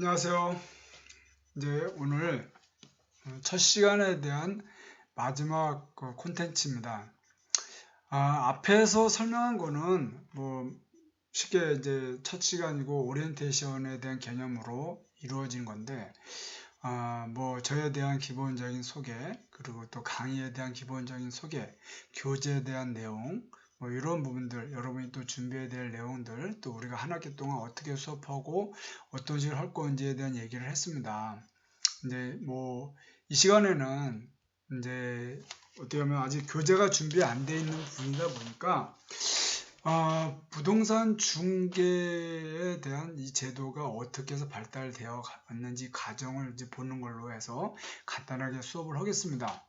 안녕하세요. 이제 오늘 첫 시간에 대한 마지막 콘텐츠입니다. 앞에서 설명한 거는 뭐 쉽게 이제 첫 시간이고 오리엔테이션에 대한 개념으로 이루어진 건데, 뭐 저에 대한 기본적인 소개, 그리고 또 강의에 대한 기본적인 소개, 교재에 대한 내용, 뭐 이런 부분들, 여러분이 또 준비해야 될 내용들, 또 우리가 한 학기 동안 어떻게 수업하고 어떤 식으로 할 건지에 대한 얘기를 했습니다. 이제 뭐 이 시간에는 이제 어떻게 보면 아직 교재가 준비 안 돼 있는 부분이다 보니까 부동산 중개에 대한 이 제도가 어떻게 해서 발달되어 왔는지 과정을 이제 보는 걸로 해서 간단하게 수업을 하겠습니다.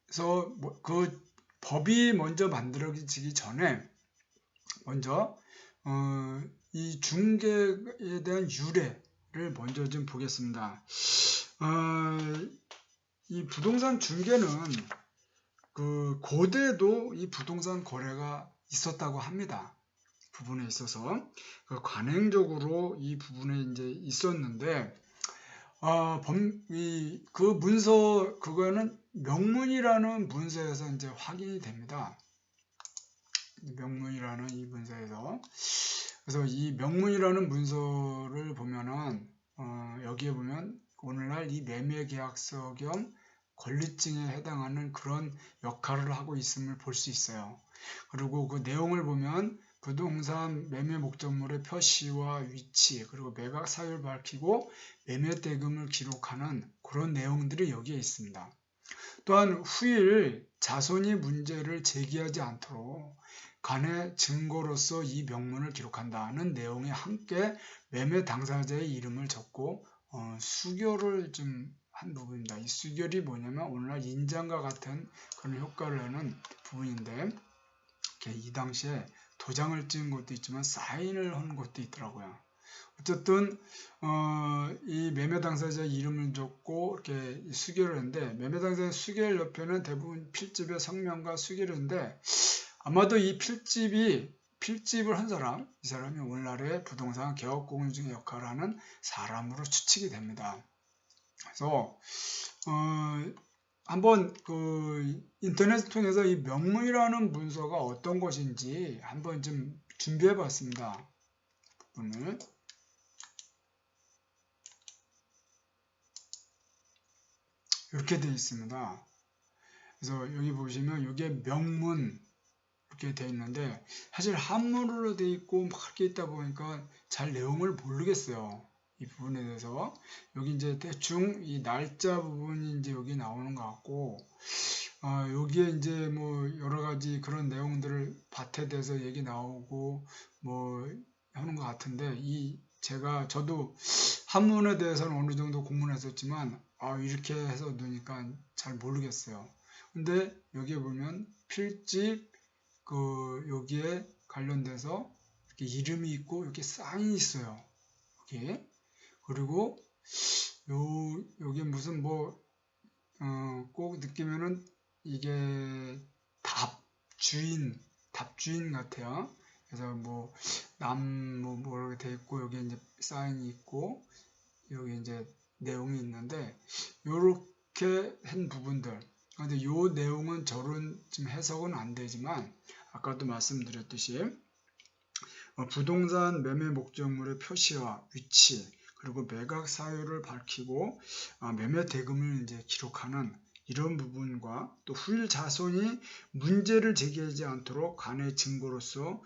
그래서 그 법이 먼저 만들어지기 전에 먼저 이 중개에 대한 유래를 먼저 좀 보겠습니다. 이 부동산 중개는 그 고대도 이 부동산 거래가 있었다고 합니다. 부분에 있어서 그 관행적으로 이 부분에 이제 있었는데 그 문서 그거는 명문이라는 문서에서 이제 확인이 됩니다. 명문이라는 이 문서에서 그래서 이 명문이라는 문서를 보면은 여기에 보면 오늘날 이 매매계약서 겸 권리증에 해당하는 그런 역할을 하고 있음을 볼 수 있어요. 그리고 그 내용을 보면 부동산 매매 목적물의 표시와 위치 그리고 매각 사유를 밝히고 매매 대금을 기록하는 그런 내용들이 여기에 있습니다. 또한 후일 자손이 문제를 제기하지 않도록 간의 증거로서 이 명문을 기록한다는 내용에 함께 매매 당사자의 이름을 적고 수결을 좀 한 부분입니다. 이 수결이 뭐냐면 오늘날 인장과 같은 그런 효과를 내는 부분인데 이 당시에 도장을 찍은 것도 있지만 사인을 한 것도 있더라고요. 어쨌든 이 매매 당사자 이름을 적고 이렇게 수결을 했는데 매매 당사자 수결 옆에는 대부분 필집의 성명과 수결인데 아마도 이 필집을 한 사람, 이 사람이 오늘날의 부동산 개업공유증의 역할을 하는 사람으로 추측이 됩니다. 그래서 한번 그 인터넷을 통해서 이 명문이라는 문서가 어떤 것인지 한번 좀 준비해 봤습니다. 부분을. 이렇게 되어 있습니다. 그래서 여기 보시면 이게 명문 이렇게 되어 있는데 사실 한문으로 되어 있고 막 이렇게 있다 보니까 잘 내용을 모르겠어요. 이 부분에 대해서 여기 이제 대충 이 날짜 부분이 이제 여기 나오는 것 같고 여기에 이제 뭐 여러 가지 그런 내용들을 밭에 대해서 얘기 나오고 뭐 하는 것 같은데 저도 한문에 대해서는 어느 정도 공부를 했었지만 이렇게 해서 넣으니까 잘 모르겠어요. 근데 여기에 보면 필집 여기에 관련돼서 이렇게 이름이 있고 이렇게 사인이 있어요. 여기 그리고 여기 무슨 꼭 느끼면은 이게 답주인 같아요. 그래서 뭐라고 돼 있고 여기 이제 사인이 있고 여기 이제 내용이 있는데 요렇게 한 부분들. 근데 요 내용은 저런 지금 해석은 안 되지만 아까도 말씀드렸듯이 부동산 매매 목적물의 표시와 위치 그리고 매각 사유를 밝히고 매매 대금을 이제 기록하는 이런 부분과 또 후일 자손이 문제를 제기하지 않도록 간의 증거로서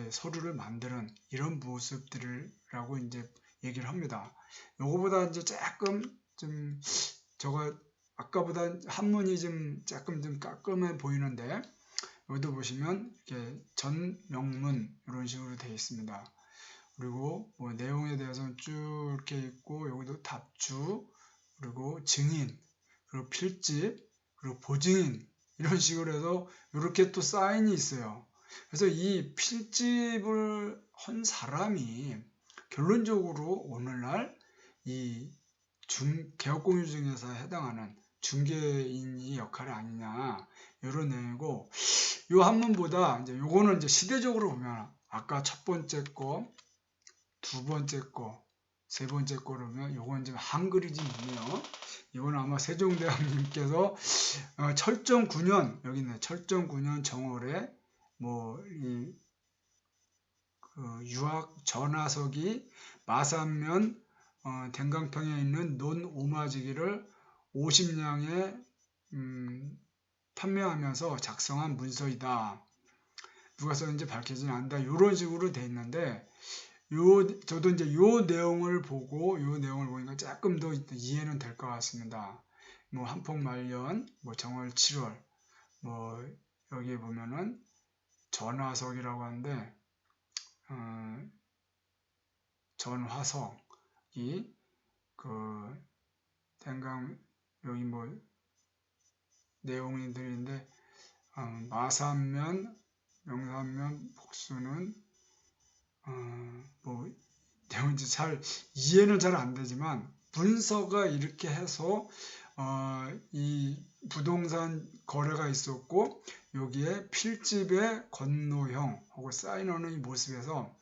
서류를 만드는 이런 모습들이라고 이제 얘기를 합니다. 요거보다 이제 조금 좀 저거 아까보다 한문이 조금 깔끔해 보이는데 여기도 보시면 이렇게 전명문 이런 식으로 되어 있습니다. 그리고 뭐 내용에 대해서는 쭉 이렇게 있고 여기도 답주 그리고 증인 그리고 필집 그리고 보증인 이런 식으로 해서 이렇게 또 사인이 있어요. 그래서 이 필집을 한 사람이 결론적으로 오늘날 이 개업공유증에서 해당하는 중개인이 역할이 아니냐 이런 내용이고 요 한문보다 이제 요거는 이제 시대적으로 보면 아까 첫 번째 거, 두 번째 거, 세 번째 거 그러면 요건 좀 한글이 좀 있네요. 이건 아마 세종대왕님께서 철종 9년 여기 있네. 철종 9년 정월에 뭐이 유학 전하석이 마산면 댕강평에 있는 논 오마지기를 50량에 판매하면서 작성한 문서이다. 누가 썼는지 밝혀지지 않는다. 이런 식으로 돼 있는데 저도 이제 요 내용을 보니까 조금 더 이해는 될 것 같습니다. 뭐 한폭말년, 뭐 정월 7월, 뭐 여기 보면은 전화석이라고 하는데 전화석이 그 댕강 여기 뭐 내용들인데 마산면, 명산면, 복수는 뭐 내용인지 잘 이해는 잘 안 되지만 문서가 이렇게 해서 이 부동산 거래가 있었고 여기에 필집의 건노형하고 사인하는 이 모습에서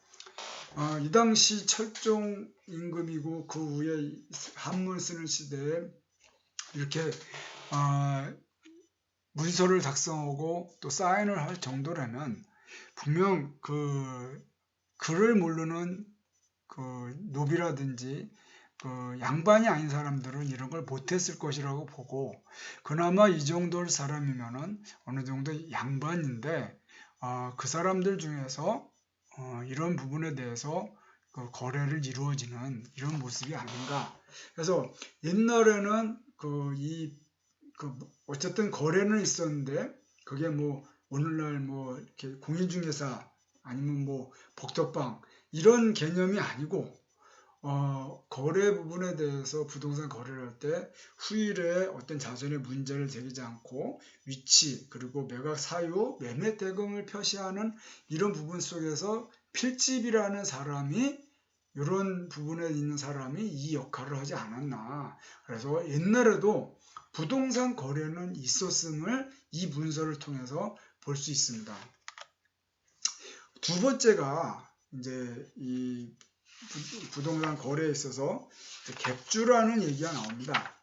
이 당시 철종 임금이고 그 후에 한문 쓰는 시대에 이렇게 문서를 작성하고 또 사인을 할 정도라면 분명 그 글을 모르는 그 노비라든지 그 양반이 아닌 사람들은 이런 걸 못했을 것이라고 보고 그나마 이 정도 사람이면은 어느 정도 양반인데 그 사람들 중에서 이런 부분에 대해서 그 거래를 이루어지는 이런 모습이 아닌가. 그래서 옛날에는 어쨌든 거래는 있었는데 그게 뭐 오늘날 뭐 이렇게 공인중개사 아니면 뭐 복덕방 이런 개념이 아니고 거래 부분에 대해서 부동산 거래를 할 때 후일에 어떤 자손의 문제를 제기지 않고 위치 그리고 매각 사유 매매 대금을 표시하는 이런 부분 속에서 필집이라는 사람이 이런 부분에 있는 사람이 이 역할을 하지 않았나. 그래서 옛날에도 부동산 거래는 있었음을 이 문서를 통해서 볼 수 있습니다. 두 번째가 이제 이 부동산 거래에 있어서 객주라는 얘기가 나옵니다.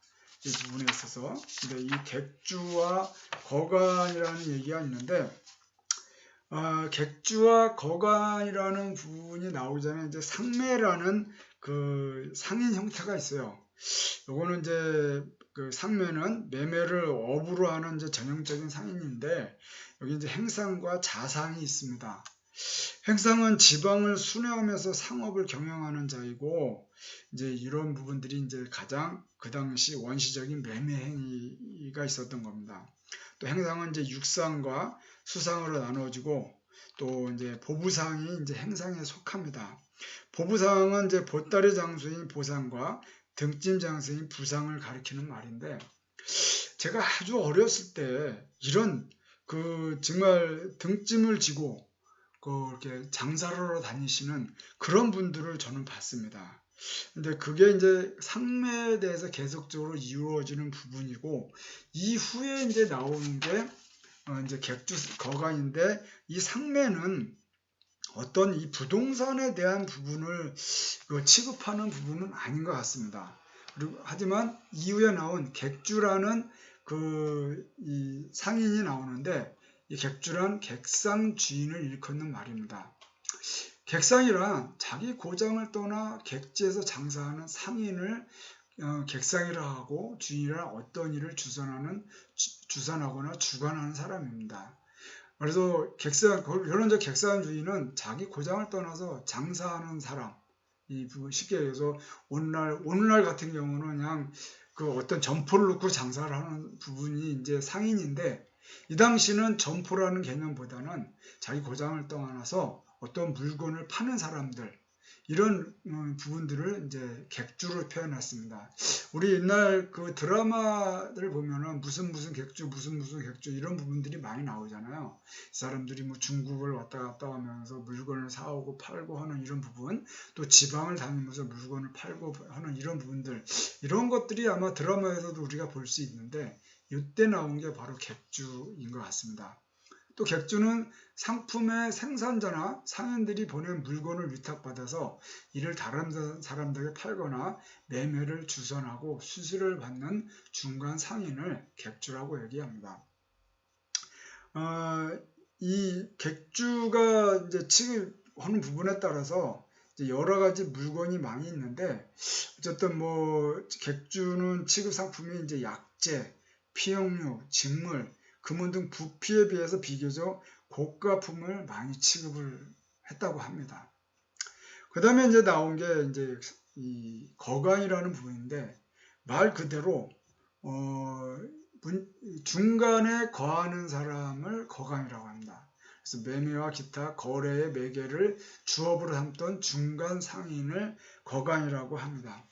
이 부분에 있어서 근데 이 객주와 거간이라는 얘기가 있는데 객주와 거간이라는 부분이 나오기 전에 이제 상매라는 그 상인 형태가 있어요. 요거는 이제 그 상매는 매매를 업으로 하는 이제 전형적인 상인인데 여기 이제 행상과 자상이 있습니다. 행상은 지방을 순회하면서 상업을 경영하는 자이고 이제 이런 부분들이 이제 가장 그 당시 원시적인 매매 행위가 있었던 겁니다. 또 행상은 이제 육상과 수상으로 나누어지고 또 이제 보부상이 이제 행상에 속합니다. 보부상은 이제 보따리 장수인 보상과 등짐 장수인 부상을 가리키는 말인데 제가 아주 어렸을 때 이런 그 정말 등짐을 지고 이렇게 장사를 하러 다니시는 그런 분들을 저는 봤습니다. 근데 그게 이제 상매에 대해서 계속적으로 이루어지는 부분이고 이후에 이제 나오는 게 이제 객주 거간인데 이 상매는 어떤 이 부동산에 대한 부분을 취급하는 부분은 아닌 것 같습니다. 그리고 하지만 이후에 나온 객주라는 이 상인이 나오는데 이 객주란 객상 주인을 일컫는 말입니다. 객상이란 자기 고장을 떠나 객지에서 장사하는 상인을 객상이라 하고 주인이란 어떤 일을 주선하거나 주관하는 사람입니다. 그래서 결론적 객상주의는 자기 고장을 떠나서 장사하는 사람, 이 부분 쉽게 얘기해서 오늘날 같은 경우는 그냥 그 어떤 점포를 놓고 장사를 하는 부분이 이제 상인인데 이 당시는 점포라는 개념보다는 자기 고장을 떠나서 어떤 물건을 파는 사람들 이런 부분들을 이제 객주로 표현했습니다. 우리 옛날 그 드라마들 보면은 무슨 객주, 무슨 객주 이런 부분들이 많이 나오잖아요. 이 사람들이 뭐 중국을 왔다 갔다 하면서 물건을 사오고 팔고 하는 이런 부분, 또 지방을 다니면서 물건을 팔고 하는 이런 부분들, 이런 것들이 아마 드라마에서도 우리가 볼 수 있는데 이때 나온 게 바로 객주인 것 같습니다. 또 객주는 상품의 생산자나 상인들이 보낸 물건을 위탁받아서 이를 다른 사람들에게 팔거나 매매를 주선하고 수수료를 받는 중간 상인을 객주라고 얘기합니다. 이 객주가 이제 취급하는 부분에 따라서 이제 여러 가지 물건이 많이 있는데, 어쨌든 뭐 객주는 취급 상품이 이제 약재, 피용류, 직물, 금은 등 부피에 비해서 비교적 고가품을 많이 취급을 했다고 합니다. 그 다음에 이제 나온 게 이제 이 거간이라는 부분인데, 말 그대로 중간에 거하는 사람을 거간이라고 합니다. 그래서 매매와 기타 거래의 매개를 주업으로 삼던 중간 상인을 거간이라고 합니다.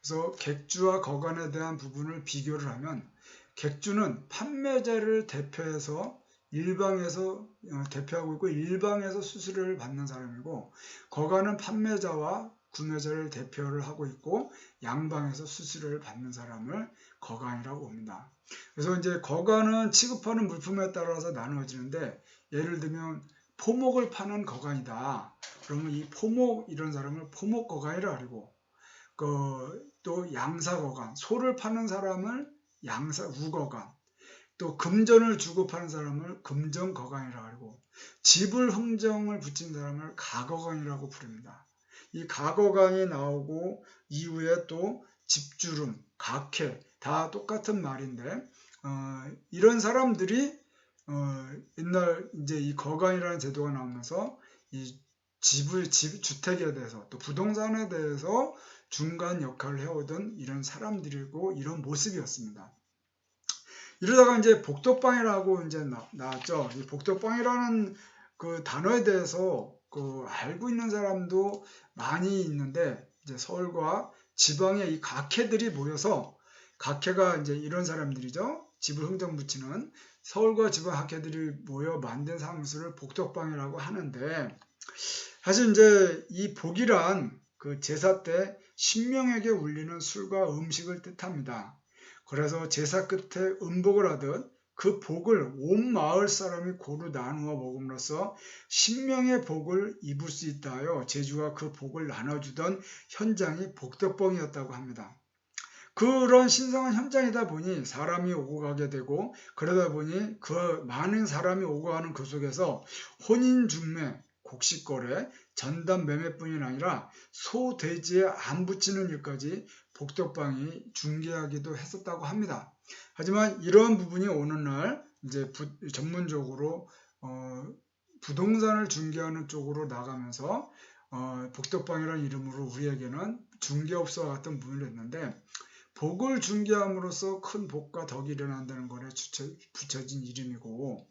그래서 객주와 거간에 대한 부분을 비교를 하면, 객주는 판매자를 대표해서 일방에서 대표하고 있고 일방에서 수수료를 받는 사람이고, 거간은 판매자와 구매자를 대표를 하고 있고 양방에서 수수료를 받는 사람을 거간이라고 봅니다. 그래서 이제 거간은 취급하는 물품에 따라서 나누어지는데, 예를 들면 포목을 파는 거간이다. 그러면 이 포목 이런 사람을 포목 거간이라고 하고, 또 양사 거간, 소를 파는 사람을 양사 우거간, 또 금전을 주고 파는 사람을 금전 거간이라고 하고, 집을 흥정을 붙인 사람을 가거간이라고 부릅니다. 이 가거간이 나오고 이후에 또 집주름, 각해 다 똑같은 말인데, 이런 사람들이 옛날 이제 이 거간이라는 제도가 나오면서 이 주택에 대해서 또 부동산에 대해서 중간 역할을 해오던 이런 사람들이고 이런 모습이었습니다. 이러다가 이제 복덕방이라고 이제 나왔죠. 이 복덕방이라는 그 단어에 대해서 알고 있는 사람도 많이 있는데, 이제 서울과 지방의 이 각해들이 모여서, 각해가 이제 이런 사람들이죠. 집을 흥정 붙이는 서울과 지방 각해들이 모여 만든 사무소를 복덕방이라고 하는데, 사실 이제 이 복이란 그 제사 때 신명에게 울리는 술과 음식을 뜻합니다. 그래서 제사 끝에 음복을 하듯 그 복을 온 마을 사람이 고루 나누어 먹음으로써 신명의 복을 입을 수 있다 하여 제주가 그 복을 나눠주던 현장이 복덕봉이었다고 합니다. 그런 신성한 현장이다 보니 사람이 오고 가게 되고, 그러다 보니 그 많은 사람이 오고 가는 그 속에서 혼인 중매, 곡식거래, 전담 매매뿐이 아니라 소, 돼지에 안 붙이는 일까지 복덕방이 중개하기도 했었다고 합니다. 하지만 이러한 부분이 오늘날 이제 전문적으로 부동산을 중개하는 쪽으로 나가면서 복덕방이라는 이름으로 우리에게는 중개업소와 같은 부분을 했는데, 복을 중개함으로써 큰 복과 덕이 일어난다는 것에 붙여진 이름이고,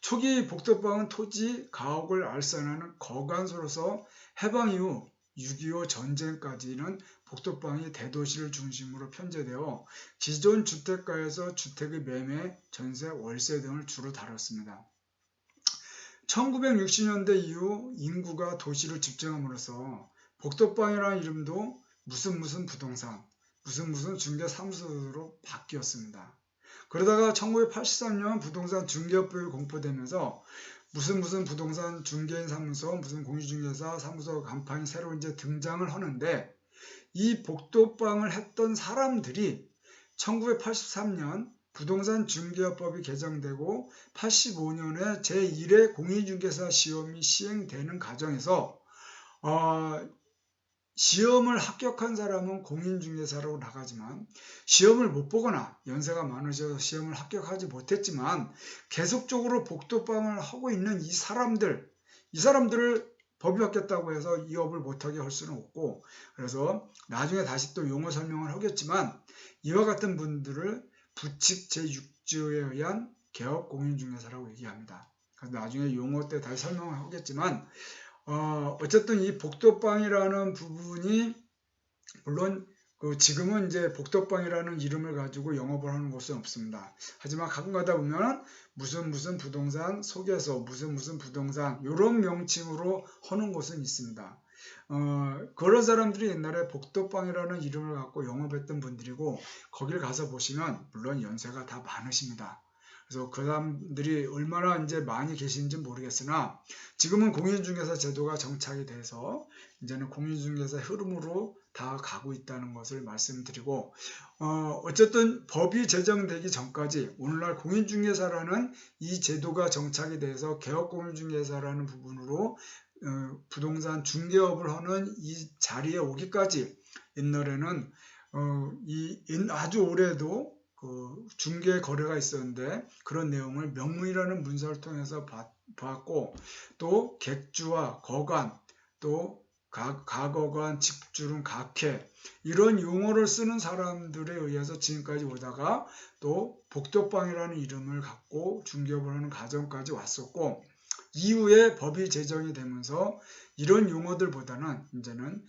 초기 복덕방은 토지, 가옥을 알선하는 거간소로서 해방 이후 6.25 전쟁까지는 복덕방이 대도시를 중심으로 편제되어 기존 주택가에서 주택의 매매, 전세, 월세 등을 주로 다뤘습니다. 1960년대 이후 인구가 도시를 집중함으로써 복덕방이라는 이름도 무슨 부동산, 무슨 중개사무소로 바뀌었습니다. 그러다가 1983년 부동산 중개법이 공포되면서 무슨 부동산 중개인 사무소, 무슨 공시중개사 사무소 간판이 새로 이제 등장을 하는데, 이 복덕방을 했던 사람들이 1983년 부동산 중개업법이 개정되고 85년에 제1회 공인중개사 시험이 시행되는 과정에서 시험을 합격한 사람은 공인중개사로 나가지만, 시험을 못 보거나 연세가 많으셔서 시험을 합격하지 못했지만 계속적으로 복덕방을 하고 있는 이 사람들을 법이 바뀌었다고 해서 이 업을 못하게 할 수는 없고, 그래서 나중에 다시 또 용어 설명을 하겠지만, 이와 같은 분들을 부칙 제6조에 의한 개업 공인중개사라고 얘기합니다. 그래서 나중에 용어 때 다시 설명을 하겠지만, 어쨌든 이 복덕방이라는 부분이, 물론 지금은 이제 복덕방이라는 이름을 가지고 영업을 하는 곳은 없습니다. 하지만 가끔 가다 보면 무슨 부동산 소개서, 무슨 부동산 이런 명칭으로 하는 곳은 있습니다. 그런 사람들이 옛날에 복덕방이라는 이름을 갖고 영업했던 분들이고, 거길 가서 보시면 물론 연세가 다 많으십니다. 그래서 그 사람들이 얼마나 이제 많이 계신지 모르겠으나 지금은 공인중개사 제도가 정착이 돼서 이제는 공인중개사 흐름으로 다 가고 있다는 것을 말씀드리고 어쨌든 법이 제정되기 전까지 오늘날 공인중개사라는 이 제도가 정착이 돼서 개업공인중개사라는 부분으로 부동산 중개업을 하는 이 자리에 오기까지 옛날에는 아주 오래도 그 중개 거래가 있었는데 그런 내용을 명문이라는 문서를 통해서 봤고 또 객주와 거관 또 가거관, 직주름, 각해 이런 용어를 쓰는 사람들에 의해서 지금까지 오다가 또 복덕방이라는 이름을 갖고 중개업을 하는 과정까지 왔었고 이후에 법이 제정이 되면서 이런 용어들보다는 이제는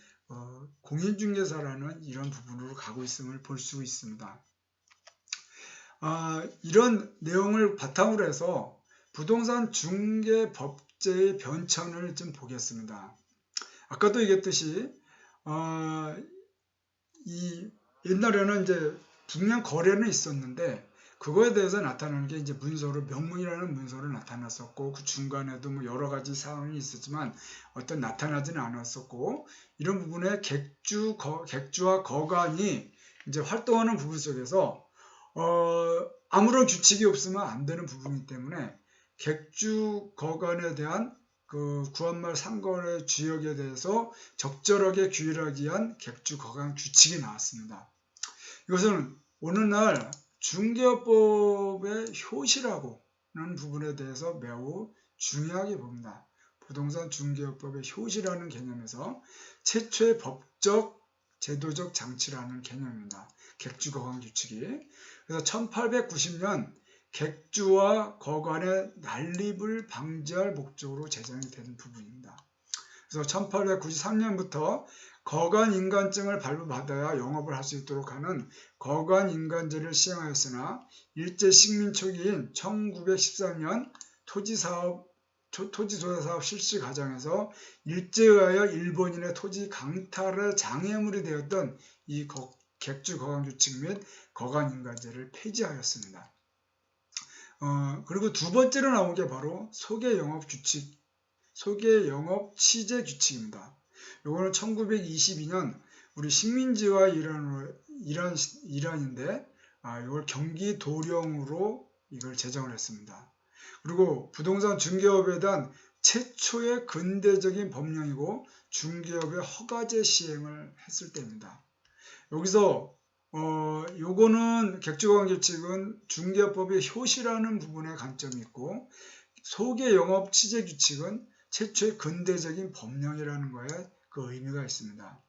공인중개사라는 이런 부분으로 가고 있음을 볼 수 있습니다. 이런 내용을 바탕으로 해서 부동산 중개법제의 변천을 좀 보겠습니다. 아까도 얘기했듯이 옛날에는 이제 분명 거래는 있었는데 그거에 대해서 나타나는 게 이제 문서로 명문이라는 문서로 나타났었고 그 중간에도 뭐 여러 가지 사항이 있었지만 어떤 나타나지는 않았었고 이런 부분에 객주와 거관이 이제 활동하는 부분 속에서 아무런 규칙이 없으면 안 되는 부분이기 때문에 객주 거관에 대한 그 구한말 상거래 주역에 대해서 적절하게 규율하기 위한 객주 거관 규칙이 나왔습니다. 이것은 오늘날 중개업법의 효시라고는 부분에 대해서 매우 중요하게 봅니다. 부동산 중개업법의 효시라는 개념에서 최초의 법적 제도적 장치라는 개념입니다. 객주 거관 규칙이. 그래서 1890년 객주와 거관의 난립을 방지할 목적으로 제정이 된 부분입니다. 그래서 1893년부터 거관인간증을 발부받아야 영업을 할 수 있도록 하는 거관인간제를 시행하였으나 일제 식민 초기인 1913년 토지조사사업 실시 과정에서 일제에 의하여 일본인의 토지 강탈의 장애물이 되었던 이 객주 거관 규칙 및 거관인간제를 폐지하였습니다. 그리고 두 번째로 나온 게 바로 소개영업 규칙, 소개영업 취재 규칙입니다. 요거는 1922년 우리 식민지와 일환인데 이걸 경기도령으로 이걸 제정을 했습니다. 그리고 부동산 중개업에 대한 최초의 근대적인 법령이고 중개업의 허가제 시행을 했을 때입니다. 여기서 요거는 객주거관 규칙은 중개법의 효시라는 부분에 관점이 있고 소개영업 취재 규칙은 최초의 근대적인 법령이라는 거에 그 의미가 있습니다.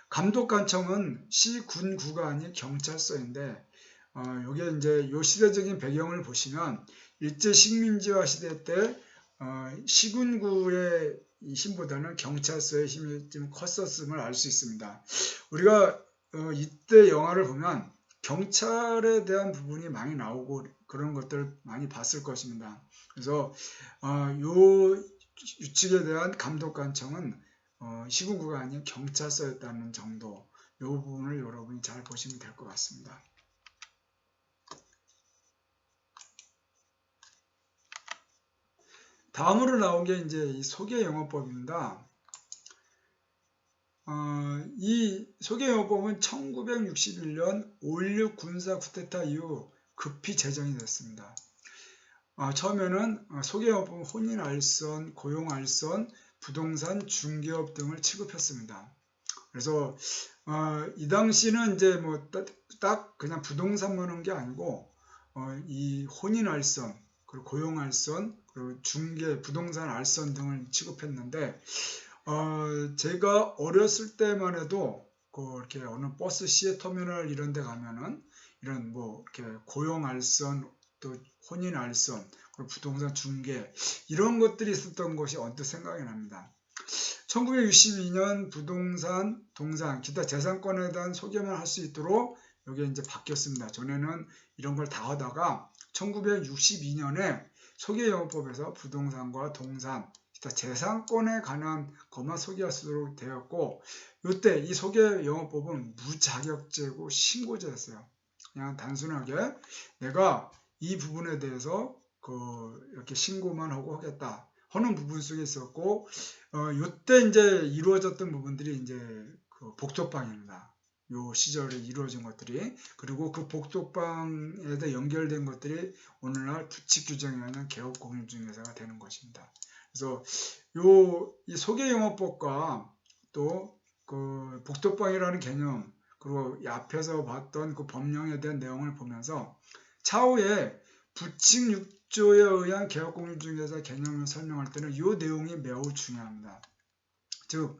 감독관청은 시군구가 아닌 경찰서인데 요게 이제 요 시대적인 배경을 보시면 일제 식민지화 시대 때 시군구의 힘보다는 경찰서의 힘이 좀 컸었음을 알 수 있습니다. 우리가 이때 영화를 보면 경찰에 대한 부분이 많이 나오고 그런 것들을 많이 봤을 것입니다. 그래서 요 규칙에 대한 감독관청은 시군구가 아닌 경찰서였다는 정도 이 부분을 여러분이 잘 보시면 될 것 같습니다. 다음으로 나온 게 이제 이 소개영업법입니다. 이 소개영업법은 1961년 5.16 군사 쿠데타 이후 급히 제정이 됐습니다. 처음에는 소개영업법은 혼인알선, 고용알선, 부동산 중개업 등을 취급했습니다. 그래서 이 당시는 이제 뭐 딱 그냥 부동산만 한 게 아니고 이 혼인알선, 그리고 고용알선, 그리고 중개, 부동산 알선 등을 취급했는데 제가 어렸을 때만 해도 이렇게 어느 버스 시외터미널 이런 데 가면은 이런 뭐 이렇게 고용알선 또 혼인알선 그리고 부동산 중개 이런 것들이 있었던 것이 언뜻 생각이 납니다. 1962년 부동산, 동산, 기타 재산권에 대한 소개만 할 수 있도록 이게 이제 바뀌었습니다. 전에는 이런 걸 다 하다가 1962년에 소개영업법에서 부동산과 동산, 기타 재산권에 관한 것만 소개할 수 있도록 되었고 이때 이 소개영업법은 무자격제고 신고제였어요. 그냥 단순하게 내가 이 부분에 대해서 이렇게 신고만 하고 하겠다 하는 부분 속에 있었고, 요때 이제 이루어졌던 부분들이 이제 복덕방입니다. 요 시절에 이루어진 것들이, 그리고 그 복덕방에 연결된 것들이 오늘날 부칙 규정에 의한 개업공인중개사가 되는 것입니다. 그래서 이 소개영업법과 또 그 복덕방이라는 개념, 그리고 이 앞에서 봤던 그 법령에 대한 내용을 보면서 차후에 부칙 6조에 의한 개업공인중개사 개념을 설명할 때는 이 내용이 매우 중요합니다. 즉,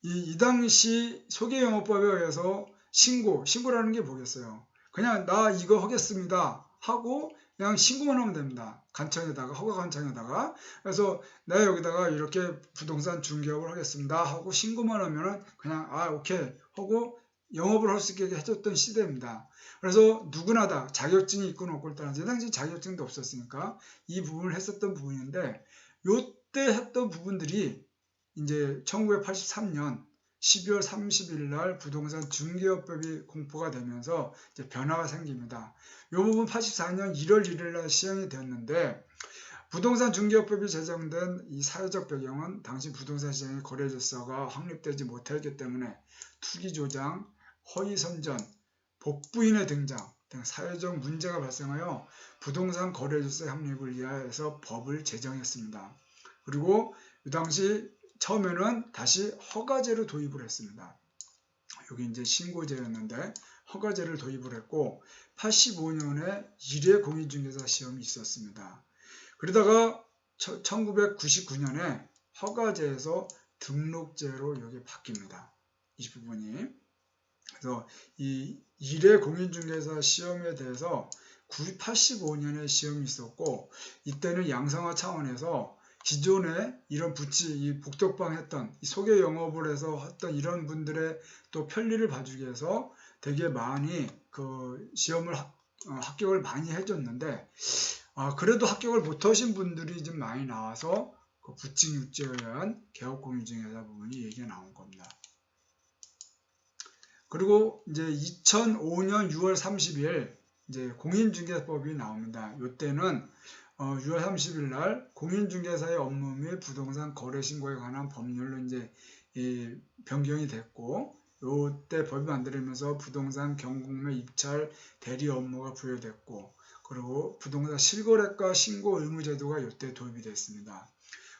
이 당시 소개영업법에 의해서 신고라는 게 뭐겠어요? 그냥 나 이거 하겠습니다 하고 그냥 신고만 하면 됩니다. 간청에다가, 허가 간청에다가. 그래서 내가 여기다가 이렇게 부동산 중개업을 하겠습니다 하고 신고만 하면은 그냥 오케이 하고 영업을 할 수 있게 해줬던 시대입니다. 그래서 누구나 다 자격증이 있건 없건 따라서 당시 자격증도 없었으니까 이 부분을 했었던 부분인데, 요때 했던 부분들이 이제 1983년 12월 30일 날 부동산 중개업법이 공포가 되면서 이제 변화가 생깁니다. 이 부분 84년 1월 1일 날 시행이 되었는데, 부동산 중개업법이 제정된 이 사회적 배경은 당시 부동산 시장의 거래 질서가 확립되지 못했기 때문에 투기 조장, 허위 선전, 복부인의 등장 등 사회적 문제가 발생하여 부동산 거래 질서 확립을 위하여서 법을 제정했습니다. 그리고 이 당시 처음에는 다시 허가제를 도입을 했습니다. 여기 이제 신고제였는데 허가제를 도입을 했고, 85년에 1회 공인중개사 시험이 있었습니다. 그러다가 1999년에 허가제에서 등록제로 여기 바뀝니다. 이 부분이. 그래서 이 1회 공인중개사 시험에 대해서 85년에 시험이 있었고, 이때는 양성화 차원에서 기존에 이런 이 복덕방 했던, 이 소개 영업을 해서 했던 이런 분들의 또 편리를 봐주기 위해서 되게 많이 그 시험을 합격을 많이 해줬는데, 그래도 합격을 못하신 분들이 좀 많이 나와서 그 부칙 6조에 의한 개업공인중개사 부분이 얘기가 나온 겁니다. 그리고 이제 2005년 6월 30일 이제 공인중개법이 나옵니다. 이때는 6월 30일 날 공인중개사의 업무 및 부동산 거래 신고에 관한 법률로 이제 변경이 됐고, 이때 법이 만들어지면서 부동산 경국 및 입찰 대리 업무가 부여됐고, 그리고 부동산 실거래가 신고 의무 제도가 이때 도입이 됐습니다.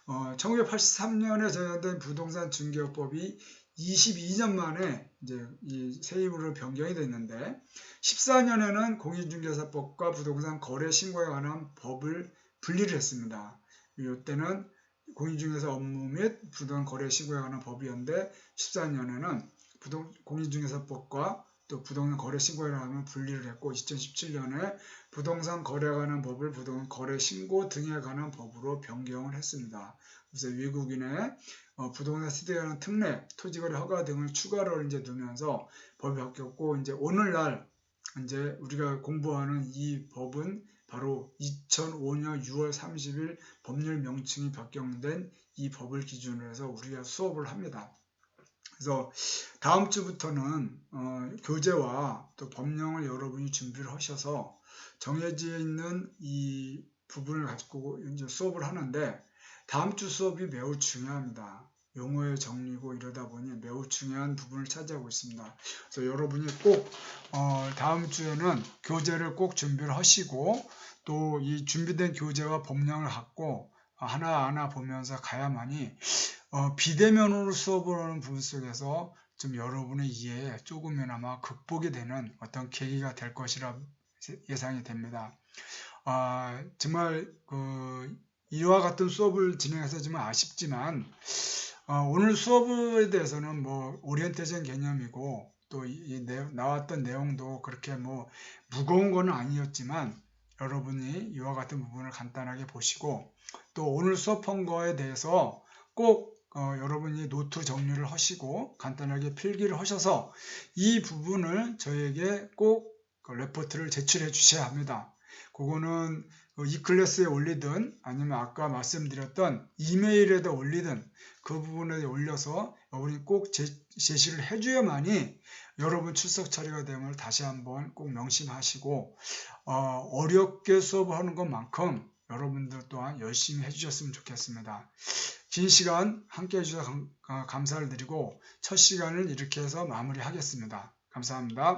1983년에 제정된 부동산 중개업법이 22년 만에 이제 이 세입으로 변경이 됐는데, 14년에는 공인중개사법과 부동산 거래 신고에 관한 법을 분리를 했습니다. 이때는 공인중개사 업무 및 부동산 거래 신고에 관한 법이었는데, 14년에는 공인중개사법과 또 부동산 거래 신고에 관한 분리를 했고, 2017년에 부동산 거래에 관한 법을 부동산 거래 신고 등에 관한 법으로 변경을 했습니다. 그래서 외국인의 부동산 시대에 관한 특례, 토지거래 허가 등을 추가로 이제 두면서 법이 바뀌었고, 이제 오늘날 이제 우리가 공부하는 이 법은 바로 2005년 6월 30일 법률 명칭이 변경된 이 법을 기준으로 해서 우리가 수업을 합니다. 그래서 다음 주부터는 교재와 또 법령을 여러분이 준비를 하셔서 정해져 있는 이 부분을 가지고 이제 수업을 하는데, 다음 주 수업이 매우 중요합니다. 용어의 정리고 이러다 보니 매우 중요한 부분을 차지하고 있습니다. 그래서 여러분이 꼭 다음 주에는 교재를 꼭 준비를 하시고, 또 이 준비된 교재와 법령을 갖고 하나하나 보면서 가야만이 비대면으로 수업을 하는 부분 속에서 좀 여러분의 이해에 조금이나마 극복이 되는 어떤 계기가 될 것이라 예상이 됩니다. 정말 이와 같은 수업을 진행해서 좀 아쉽지만, 오늘 수업에 대해서는 뭐 오리엔테이션 개념이고 또 나왔던 내용도 그렇게 뭐 무거운 건 아니었지만, 여러분이 이와 같은 부분을 간단하게 보시고, 또 오늘 수업한 거에 대해서 꼭 여러분이 노트 정리를 하시고 간단하게 필기를 하셔서 이 부분을 저에게 꼭 레포트를 제출해 주셔야 합니다. 그거는 이 클래스에 올리든 아니면 아까 말씀드렸던 이메일에다 올리든 그 부분에 올려서 여러분이 꼭 제시를 해줘야만이 여러분 출석 처리가 됨을 다시 한번 꼭 명심하시고 어렵게 수업하는 것만큼 여러분들 또한 열심히 해주셨으면 좋겠습니다. 긴 시간 함께 해주셔서 감사를 드리고 첫 시간을 이렇게 해서 마무리하겠습니다. 감사합니다.